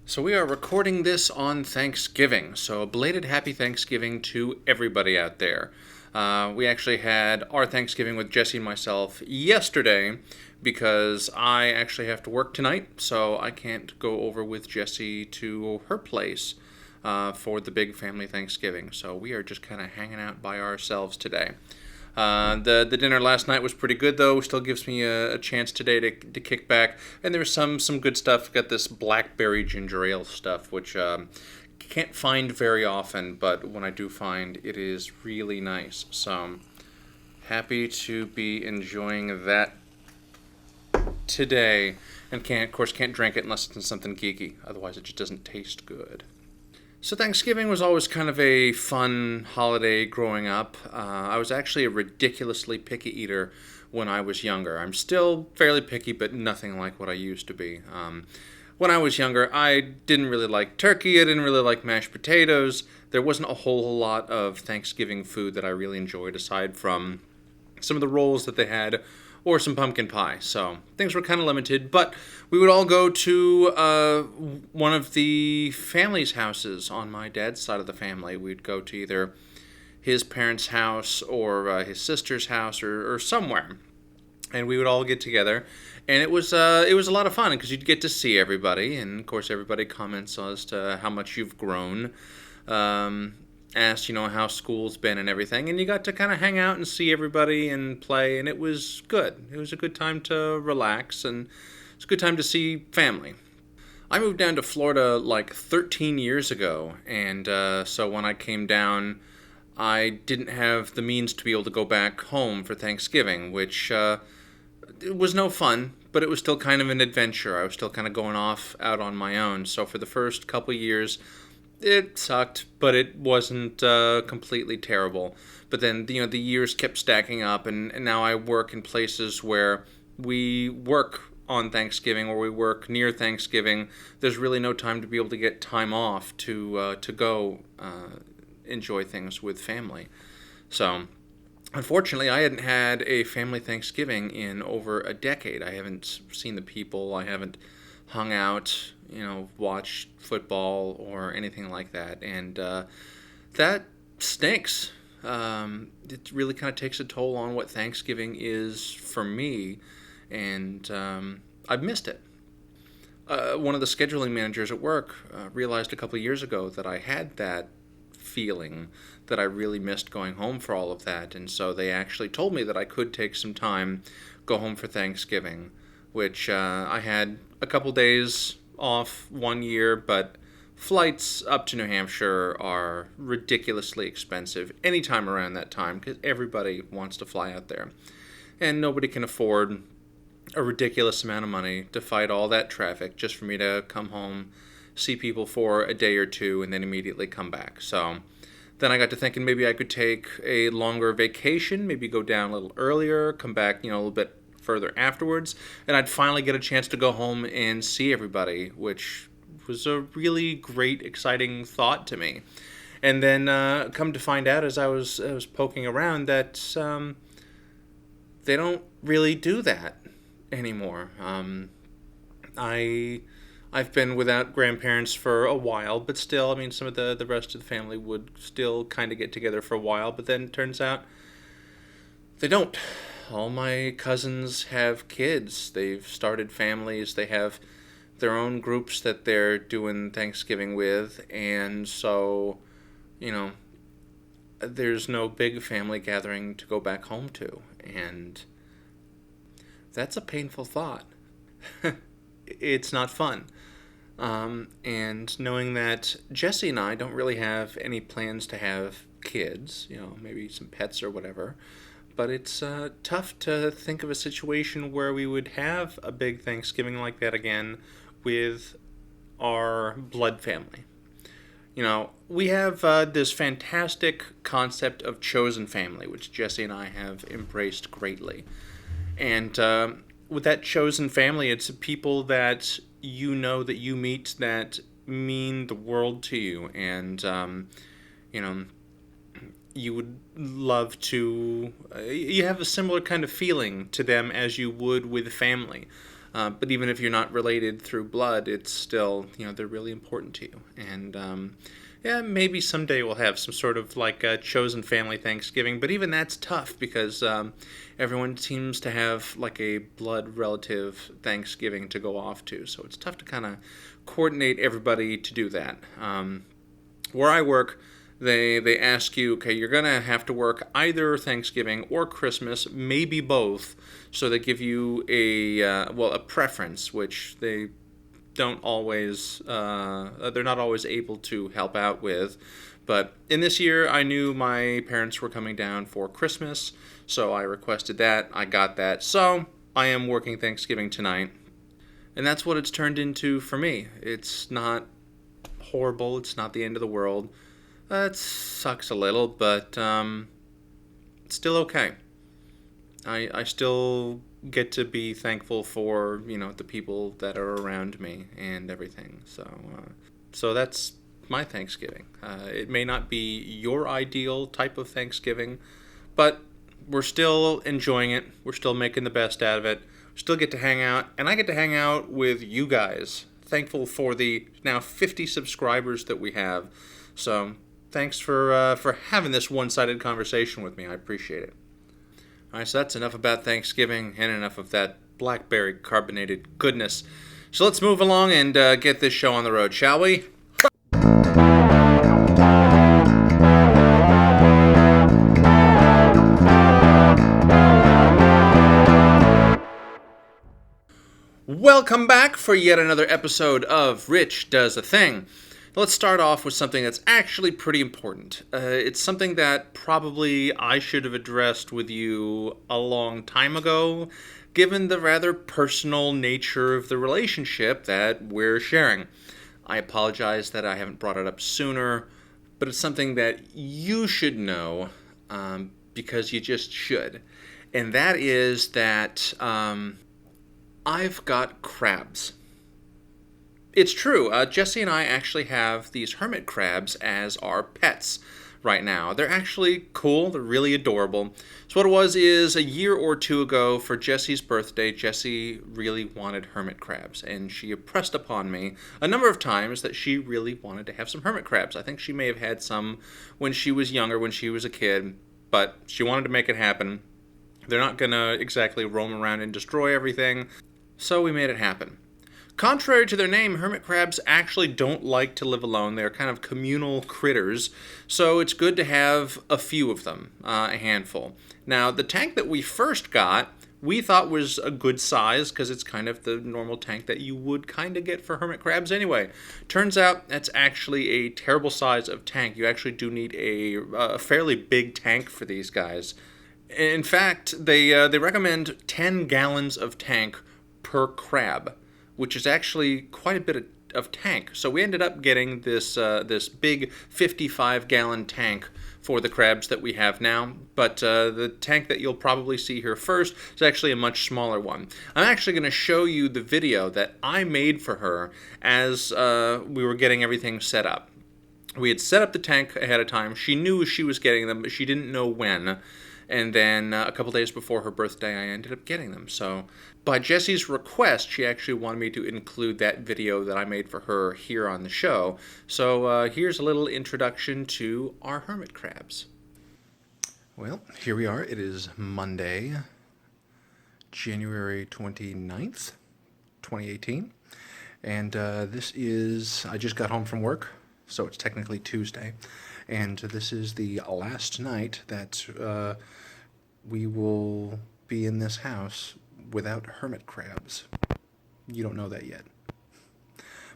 So we are recording this on Thanksgiving. So a belated happy Thanksgiving to everybody out there. We actually had our Thanksgiving with Jesse and myself yesterday because I actually have to work tonight, so I can't go over with Jesse to her place for the big family Thanksgiving. So we are just kind of hanging out by ourselves today. The dinner last night was pretty good though. Still gives me a chance today to kick back. And there's some good stuff. Got this blackberry ginger ale stuff, which can't find very often, but when I do find, it is really nice. So happy to be enjoying that today. And of course can't drink it unless it's in something geeky. Otherwise, it just doesn't taste good. So Thanksgiving was always kind of a fun holiday growing up. I was actually a ridiculously picky eater when I was younger. I'm still fairly picky, but nothing like what I used to be. When I was younger, I didn't really like turkey. I didn't really like mashed potatoes. There wasn't a whole lot of Thanksgiving food that I really enjoyed aside from some of the rolls that they had or some pumpkin pie. So things were kind of limited, but we would all go to one of the family's houses on my dad's side of the family. We'd go to either his parents' house or his sister's house or somewhere, and we would all get together. And it was a lot of fun because you'd get to see everybody, and of course everybody comments as to how much you've grown. Asked, how school's been and everything, and you got to kind of hang out and see everybody and play, and it was good. It was a good time to relax, and it's a good time to see family. I moved down to Florida like 13 years ago, and so when I came down, I didn't have the means to be able to go back home for Thanksgiving, which it was no fun, but it was still kind of an adventure. I was still kind of going off out on my own, so for the first couple years, it sucked, but it wasn't completely terrible. But then, the years kept stacking up, and now I work in places where we work on Thanksgiving or we work near Thanksgiving. There's really no time to be able to get time off to go enjoy things with family. So, unfortunately, I hadn't had a family Thanksgiving in over a decade. I haven't seen the people. I haven't hung out, watched football or anything like that. And that stinks. It really kind of takes a toll on what Thanksgiving is for me. And I've missed it. One of the scheduling managers at work realized a couple of years ago that I had that feeling that I really missed going home for all of that. And so they actually told me that I could take some time, go home for Thanksgiving, which I had a couple days off one year, but flights up to New Hampshire are ridiculously expensive anytime around that time because everybody wants to fly out there. And nobody can afford a ridiculous amount of money to fight all that traffic just for me to come home, see people for a day or two, and then immediately come back. So then I got to thinking maybe I could take a longer vacation, maybe go down a little earlier, come back, a little bit further afterwards, and I'd finally get a chance to go home and see everybody, which was a really great, exciting thought to me. And then come to find out as I was poking around that they don't really do that anymore. I've been without grandparents for a while, but still, some of the rest of the family would still kind of get together for a while, but then it turns out they don't. All my cousins have kids. They've started families. They have their own groups that they're doing Thanksgiving with. And so, there's no big family gathering to go back home to. And that's a painful thought. It's not fun. And knowing that Jesse and I don't really have any plans to have kids, maybe some pets or whatever. But it's tough to think of a situation where we would have a big Thanksgiving like that again with our blood family. We have this fantastic concept of chosen family, which Jesse and I have embraced greatly. And with that chosen family, it's people that that you meet that mean the world to you. And, you would love to, you have a similar kind of feeling to them as you would with family. But even if you're not related through blood, it's still, they're really important to you. And yeah, maybe someday we'll have some sort of like a chosen family Thanksgiving, but even that's tough because everyone seems to have like a blood relative Thanksgiving to go off to. So it's tough to kind of coordinate everybody to do that. Where I work, they ask you, okay, you're going to have to work either Thanksgiving or Christmas, maybe both. So they give you a preference, which they don't always, they're not always able to help out with. But in this year, I knew my parents were coming down for Christmas, so I requested that. I got that. So I am working Thanksgiving tonight. And that's what it's turned into for me. It's not horrible. It's not the end of the world. It sucks a little, but it's still okay. I still get to be thankful for, the people that are around me and everything. So that's my Thanksgiving. It may not be your ideal type of Thanksgiving, but we're still enjoying it. We're still making the best out of it. We still get to hang out, and I get to hang out with you guys. Thankful for the now 50 subscribers that we have. So thanks for having this one-sided conversation with me. I appreciate it. All right, so that's enough about Thanksgiving and enough of that blackberry carbonated goodness. So let's move along and get this show on the road, shall we? Welcome back for yet another episode of Rich Does a Thing. Let's start off with something that's actually pretty important. It's something that probably I should have addressed with you a long time ago, given the rather personal nature of the relationship that we're sharing. I apologize that I haven't brought it up sooner, but it's something that you should know, because you just should. And that is that I've got crabs. It's true. Jesse and I actually have these hermit crabs as our pets right now. They're actually cool. They're really adorable. So what it was is a year or two ago for Jesse's birthday, Jessie really wanted hermit crabs. And she impressed upon me a number of times that she really wanted to have some hermit crabs. I think she may have had some when she was younger, when she was a kid. But she wanted to make it happen. They're not going to exactly roam around and destroy everything. So we made it happen. Contrary to their name, hermit crabs actually don't like to live alone. They're kind of communal critters, so it's good to have a few of them, a handful. Now, the tank that we first got, we thought was a good size because it's kind of the normal tank that you would kind of get for hermit crabs anyway. Turns out that's actually a terrible size of tank. You actually do need a fairly big tank for these guys. In fact, they recommend 10 gallons of tank per crab, which is actually quite a bit of tank. So we ended up getting this big 55-gallon tank for the crabs that we have now. But the tank that you'll probably see here first is actually a much smaller one. I'm actually going to show you the video that I made for her as we were getting everything set up. We had set up the tank ahead of time. She knew she was getting them, but she didn't know when. And then a couple days before her birthday, I ended up getting them. So by Jessie's request, she actually wanted me to include that video that I made for her here on the show. So here's a little introduction to our hermit crabs. Well, here we are. It is Monday, January 29th, 2018. And this is, I just got home from work, so it's technically Tuesday. And this is the last night that we will be in this house without hermit crabs. You don't know that yet.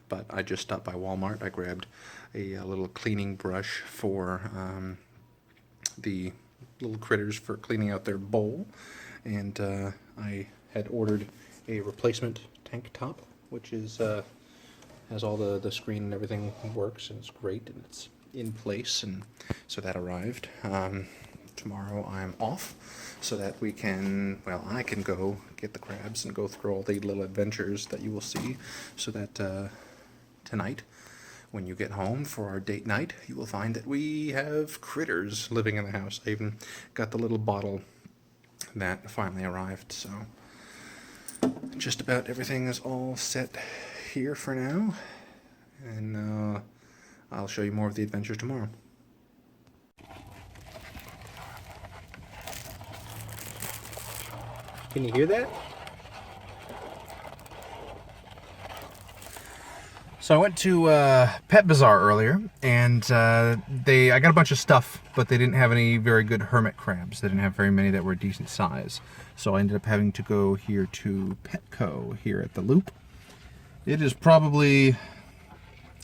But I just stopped by Walmart. I grabbed a little cleaning brush for the little critters for cleaning out their bowl. And I had ordered a replacement tank top, which is has all the screen and everything works, and it's great, and it's in place, and so that arrived. Tomorrow I'm off so that we can, well, I can go get the crabs and go through all the little adventures that you will see, so that tonight when you get home for our date night, you will find that we have critters living in the house. I even got the little bottle that finally arrived, so just about everything is all set here for now, and I'll show you more of the adventures tomorrow. Can you hear that? So I went to Pet Bazaar earlier, and I got a bunch of stuff, but they didn't have any very good hermit crabs. They didn't have very many that were decent size. So I ended up having to go here to Petco here at the Loop. It is probably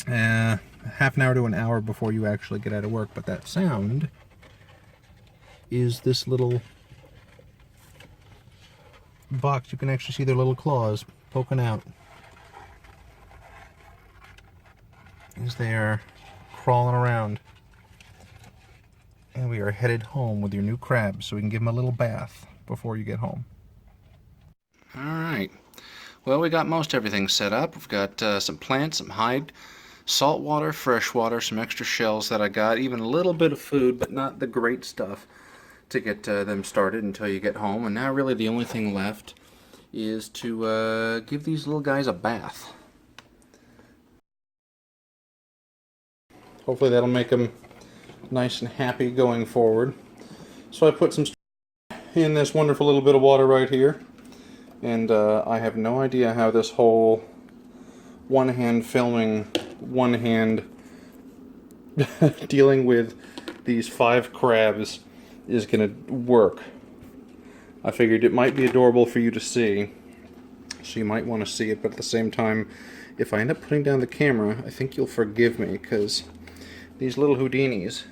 half an hour to an hour before you actually get out of work, but that sound is this little box. You can actually see their little claws poking out as they are crawling around. And we are headed home with your new crabs, so we can give them a little bath before you get home. Alright, well, we got most everything set up. We've got some plants, some hide, salt water, fresh water, some extra shells that I got, even a little bit of food, but not the great stuff to get them started until you get home. And now really the only thing left is to give these little guys a bath. Hopefully that'll make them nice and happy going forward. So I put some in this wonderful little bit of water right here, and I have no idea how this whole one hand filming, one hand dealing with these 5 crabs is gonna work. I figured it might be adorable for you to see, so you might want to see it, but at the same time, if I end up putting down the camera, I think you'll forgive me, because these little Houdinis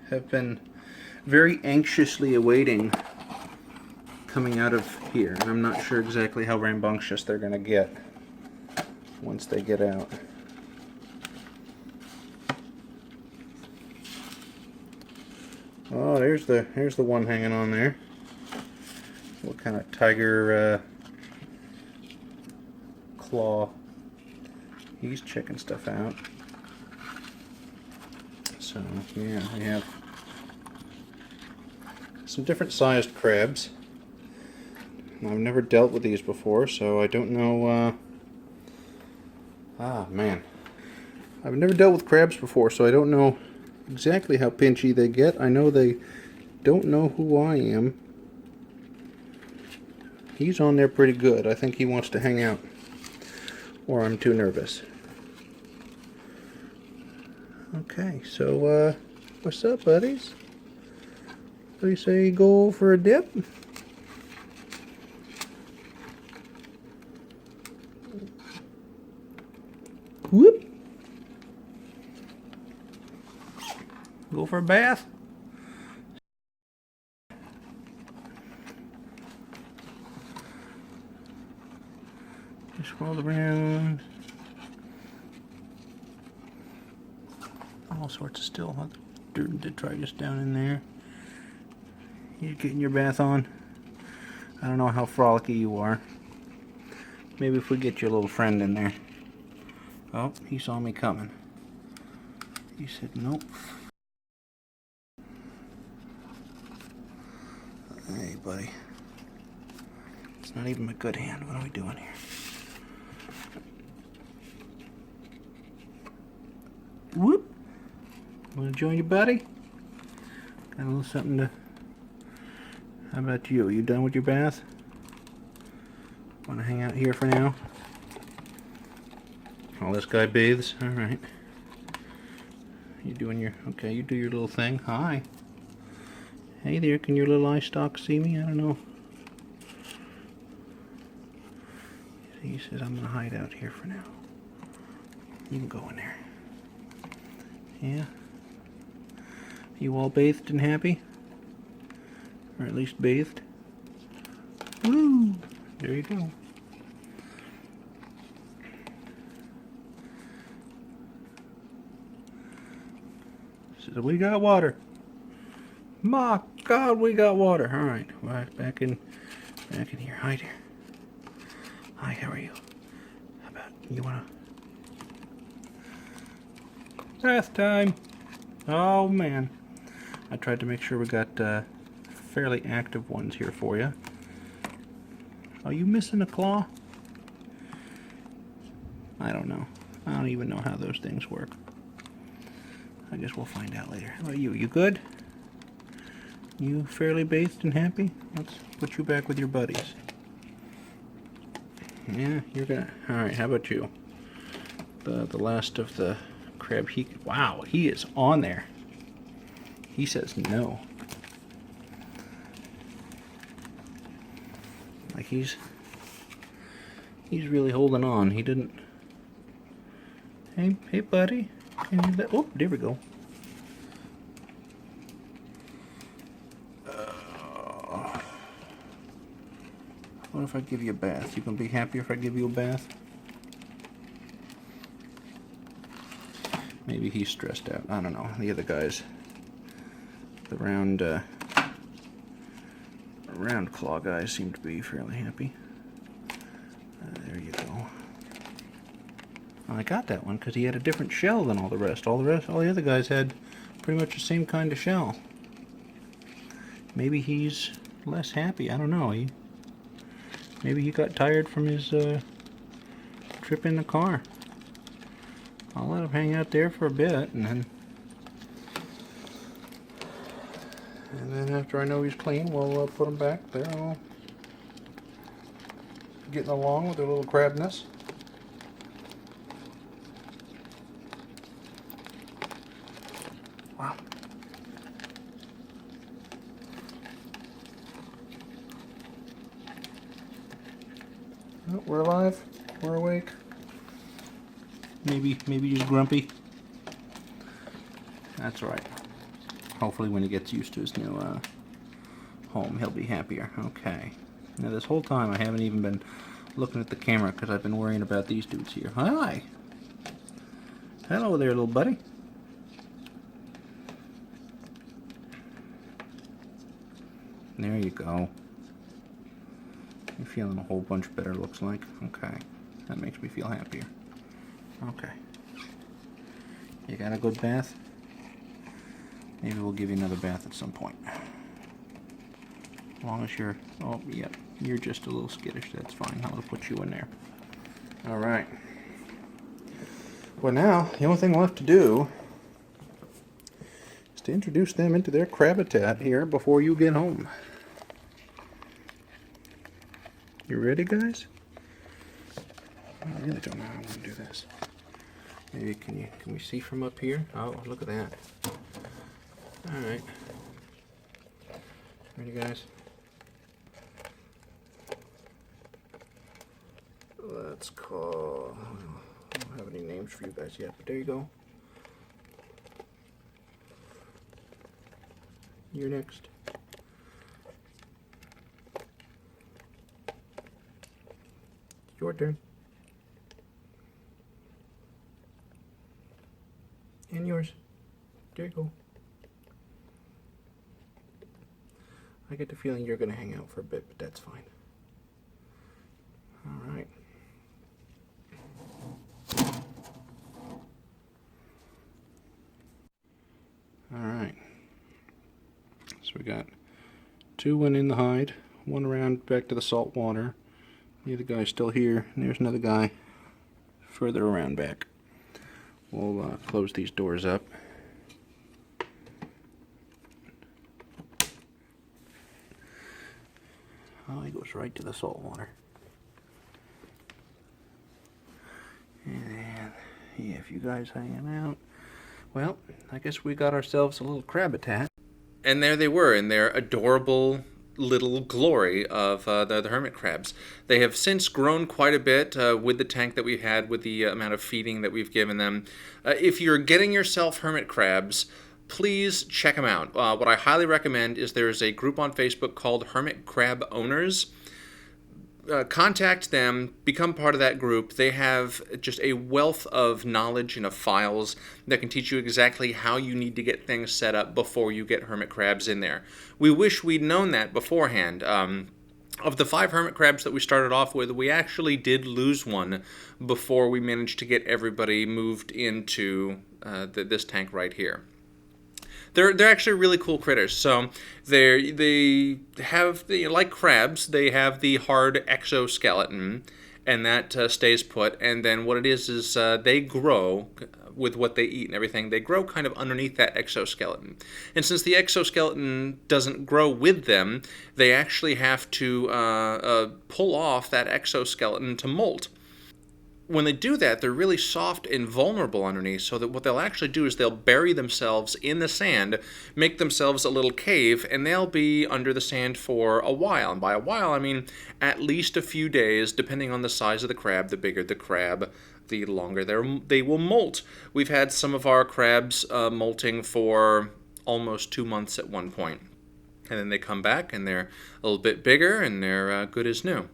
have been very anxiously awaiting coming out of here, and I'm not sure exactly how rambunctious they're going to get once they get out. Oh, here's the one hanging on there. What kind of tiger claw? He's checking stuff out. So yeah, we have some different sized crabs. I've never dealt with these before, so I don't know. Man, I've never dealt with crabs before, so I don't know exactly how pinchy they get. I know they don't know who I am. He's on there pretty good. I think he wants to hang out, or I'm too nervous. Okay, so what's up, buddies? What do you say, go for a dip? Whoop! Go for a bath? Just roll around. All sorts of still detritus down in there. You getting your bath on? I don't know how frolicky you are. Maybe if we get your little friend in there. Oh, he saw me coming. He said, nope. Hey, buddy. It's not even a good hand. What are we doing here? Whoop! Want to join your buddy? Got a little something to... How about you? Are you done with your bath? Want to hang out here for now? Oh, this guy bathes? Alright. You doing your... Okay, you do your little thing. Hi. Hey there, can your little eye stalk see me? I don't know. He says, I'm going to hide out here for now. You can go in there. Yeah? You all bathed and happy? Or at least bathed? Woo! There you go. Says, we got water. My God, we got water. All right, right back in here. Hi there. Hi, how are you? How about you wanna bath time? Oh man, I tried to make sure we got fairly active ones here for you. Are you missing a claw? I don't know. I don't even know how those things work. I guess we'll find out later. How about you? You good? You fairly bathed and happy? Let's put you back with your buddies. Yeah, you're gonna... Alright, how about you? The last of the crab, wow, he is on there. He says no. Like he's really holding on. He didn't... Hey buddy. Can you oh, there we go. What if I give you a bath? You gonna be happy if I give you a bath? Maybe he's stressed out. I don't know. The other guys, the round claw guys, seem to be fairly happy. There you go. Well, I got that one because he had a different shell than all the rest. All the other guys had pretty much the same kind of shell. Maybe he's less happy. I don't know. Maybe he got tired from his trip in the car. I'll let him hang out there for a bit, and then after I know he's clean, we'll put him back there. All getting along with their little crabness. Wow. Oh, we're alive. We're awake. Maybe he's grumpy. That's right. Hopefully when he gets used to his new home, he'll be happier. Okay. Now this whole time I haven't even been looking at the camera because I've been worrying about these dudes here. Hi! Hello there, little buddy. There you go. You're feeling a whole bunch better, looks like. Okay. That makes me feel happier. Okay. You got a good bath? Maybe we'll give you another bath at some point. As long as you're... Oh, yeah. You're just a little skittish. That's fine. I'll put you in there. Alright. Well, now, the only thing left to do is to introduce them into their crabitat here before you get home. You ready, guys? I really don't know how I'm going to do this. Maybe can we see from up here? Oh, look at that. Alright. Ready, guys? Let's call... I don't have any names for you guys yet, but there you go. You're next. Your turn. And yours. There you go. I get the feeling you're going to hang out for a bit, but that's fine. Alright. Alright. So we got two went in the hide, one around back to the salt water. The other guy's still here, and there's another guy further around back. We'll close these doors up. Oh, he goes right to the salt water. And yeah, if you guys hanging out, well, I guess we got ourselves a little crabitat. And there they were in their adorable little glory of the hermit crabs. They have since grown quite a bit with the tank that we've had, with the amount of feeding that we've given them. If you're getting yourself hermit crabs, please check them out. What I highly recommend is there's a group on Facebook called Hermit Crab Owners. Contact them, become part of that group. They have just a wealth of knowledge and of files that can teach you exactly how you need to get things set up before you get hermit crabs in there. We wish we'd known that beforehand. Of the 5 hermit crabs that we started off with, we actually did lose one before we managed to get everybody moved into this tank right here. They're actually really cool critters. So they have like crabs. They have the hard exoskeleton, and that stays put. And then what it is they grow with what they eat and everything. They grow kind of underneath that exoskeleton. And since the exoskeleton doesn't grow with them, they actually have to pull off that exoskeleton to molt. When they do that, they're really soft and vulnerable underneath, so that what they'll actually do is they'll bury themselves in the sand, make themselves a little cave, and they'll be under the sand for a while. And by a while, I mean at least a few days, depending on the size of the crab. The bigger the crab, the longer they will molt. We've had some of our crabs molting for almost 2 months at one point. And then they come back, and they're a little bit bigger, and they're good as new.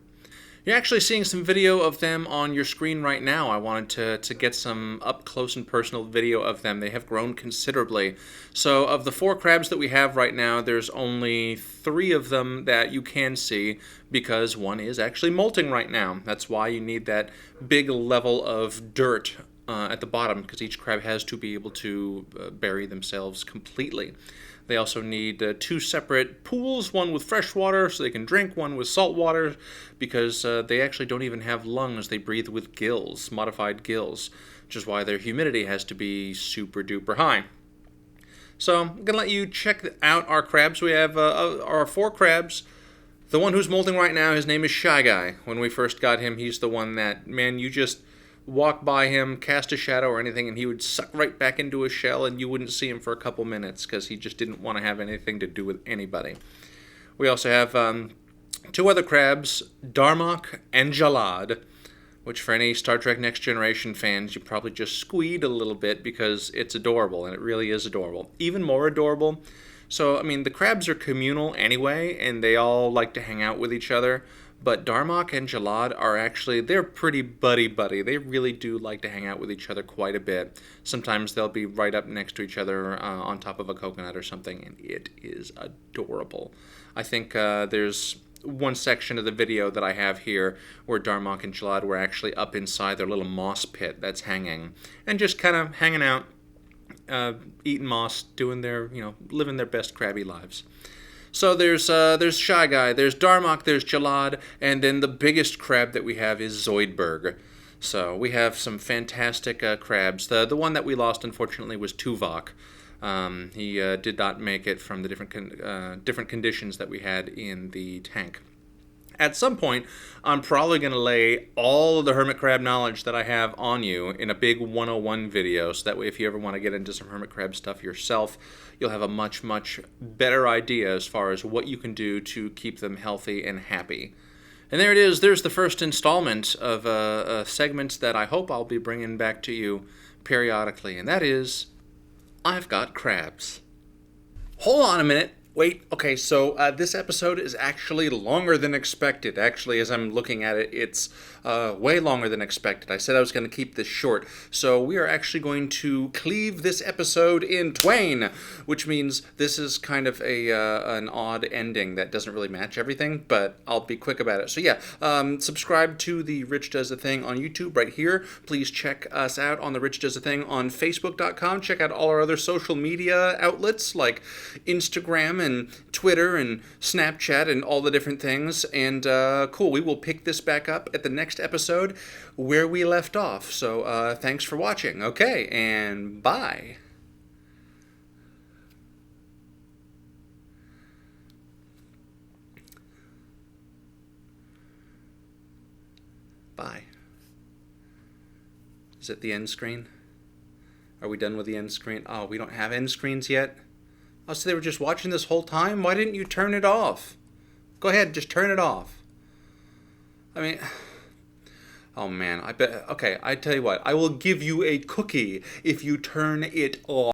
You're actually seeing some video of them on your screen right now. I wanted to get some up close and personal video of them. They have grown considerably. So of the 4 crabs that we have right now, there's only 3 of them that you can see because one is actually molting right now. That's why you need that big level of dirt at the bottom, because each crab has to be able to bury themselves completely. They also need 2 separate pools, one with fresh water so they can drink, one with salt water, because they actually don't even have lungs. They breathe with gills, modified gills, which is why their humidity has to be super duper high. So I'm going to let you check out our crabs. We have our 4 crabs. The one who's molting right now, his name is Shy Guy. When we first got him, he's the one that, man, you just walk by him, cast a shadow or anything, and he would suck right back into his shell, and you wouldn't see him for a couple minutes because he just didn't want to have anything to do with anybody. We also have 2 other crabs, Darmok and Jalad, which for any Star Trek Next Generation fans, you probably just squeed a little bit because it's adorable, and it really is adorable. Even more adorable. So, I mean, the crabs are communal anyway, and they all like to hang out with each other. But Darmok and Jalad are actually, they're pretty buddy-buddy. They really do like to hang out with each other quite a bit. Sometimes they'll be right up next to each other on top of a coconut or something, and it is adorable. I think there's one section of the video that I have here where Darmok and Jalad were actually up inside their little moss pit that's hanging, and just kind of hanging out, eating moss, doing their, living their best crabby lives. So there's Shy Guy, there's Darmok, there's Jalad, and then the biggest crab that we have is Zoidberg. So we have some fantastic crabs. The one that we lost, unfortunately, was Tuvok. He did not make it from the different conditions that we had in the tank. At some point, I'm probably going to lay all of the hermit crab knowledge that I have on you in a big 101 video, so that way if you ever want to get into some hermit crab stuff yourself, you'll have a much, much better idea as far as what you can do to keep them healthy and happy. And there it is. There's the first installment of a segment that I hope I'll be bringing back to you periodically, and that is, I've got crabs. Hold on a minute. Wait, okay, so this episode is actually longer than expected. Actually, as I'm looking at it, it's way longer than expected. I said I was going to keep this short, so we are actually going to cleave this episode in twain, which means this is kind of an odd ending that doesn't really match everything, but I'll be quick about it. So yeah, subscribe to the Rich Does a Thing on YouTube right here. Please check us out on the Rich Does a Thing on Facebook.com. Check out all our other social media outlets like Instagram and Twitter and Snapchat and all the different things. And cool, we will pick this back up at the next episode where we left off. So thanks for watching. Okay, and bye. Bye. Is it the end screen? Are we done with the end screen? Oh, we don't have end screens yet? Oh, so they were just watching this whole time? Why didn't you turn it off? Go ahead, just turn it off. I mean, oh man, I bet. Okay, I tell you what, I will give you a cookie if you turn it off.